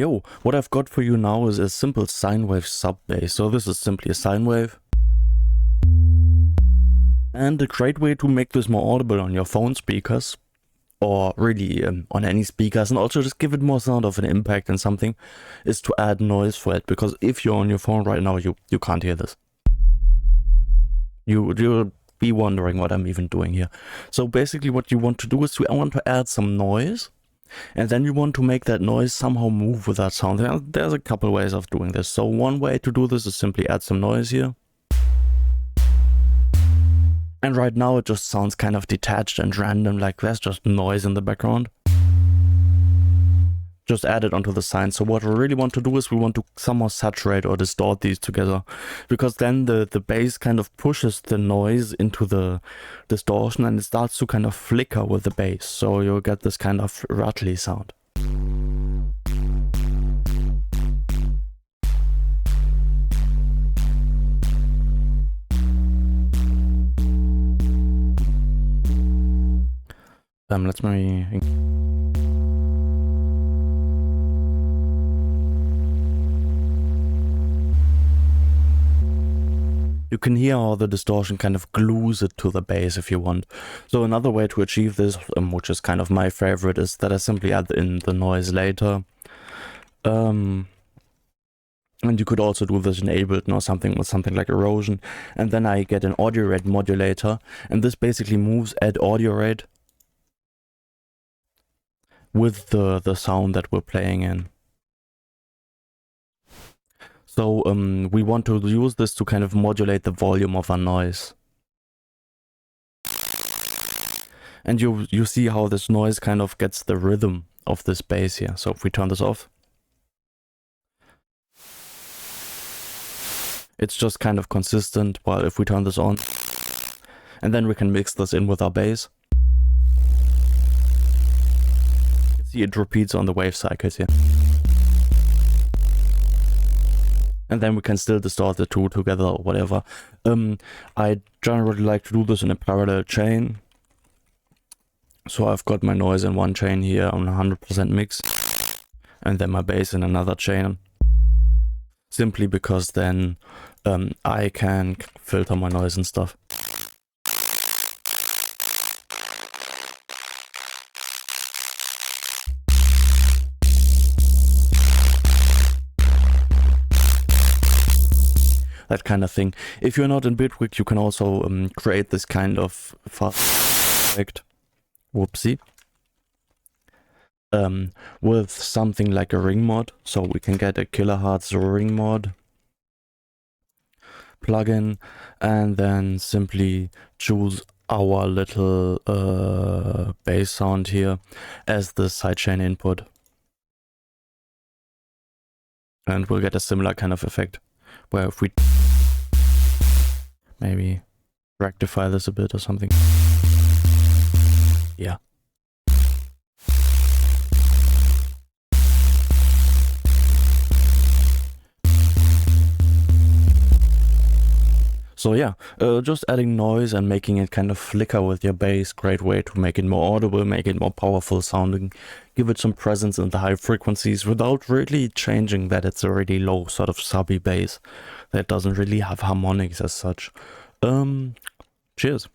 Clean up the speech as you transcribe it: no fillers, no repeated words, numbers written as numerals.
Yo, what I've got for you now is a simple sine wave sub bass. So this is simply a sine wave. And a great way to make this more audible on your phone speakers, or really on any speakers, and also just give it more sound of an impact and something, is to add noise for it. Because if you're on your phone right now, you can't hear this. You'll be wondering what I'm even doing here. So basically what you want to do is I want to add some noise. And then you want to make that noise somehow move with that sound. There's a couple ways of doing this. So one way to do this is simply add some noise here. And right now it just sounds kind of detached and random, like there's just noise in the background. Just add it onto the sine. So what we really want to do is we want to somehow saturate or distort these together, because then the bass kind of pushes the noise into the distortion and it starts to kind of flicker with the bass. So you'll get this kind of rattly sound. Let's maybe... You can hear how the distortion kind of glues it to the bass if you want. So another way to achieve this, which is kind of my favorite, is that I simply add in the noise later. And you could also do this in Ableton or something with something like erosion. And then I get an audio rate modulator, and this basically moves at audio rate with the sound that we're playing in. So we want to use this to kind of modulate the volume of our noise. And you see how this noise kind of gets the rhythm of this bass here. So if we turn this off, it's just kind of consistent, while if we turn this on, and then we can mix this in with our bass. You see it repeats on the wave cycles here. And then we can still distort the two together or whatever. I generally like to do this in a parallel chain. So I've got my noise in one chain here on 100% mix, and then my bass in another chain. Simply because then I can filter my noise and stuff. That kind of thing. If you're not in Bitwig, you can also create this kind of fast effect. Whoopsie. With something like a ring mod. So we can get a Kilohertz ring mod plugin, and then simply choose our little bass sound here as the sidechain input. And we'll get a similar kind of effect, where if we maybe rectify this a bit or something. Yeah. So yeah, just adding noise and making it kind of flicker with your bass, great way to make it more audible, make it more powerful sounding, give it some presence in the high frequencies without really changing that it's a really low sort of subby bass that doesn't really have harmonics as such. Cheers.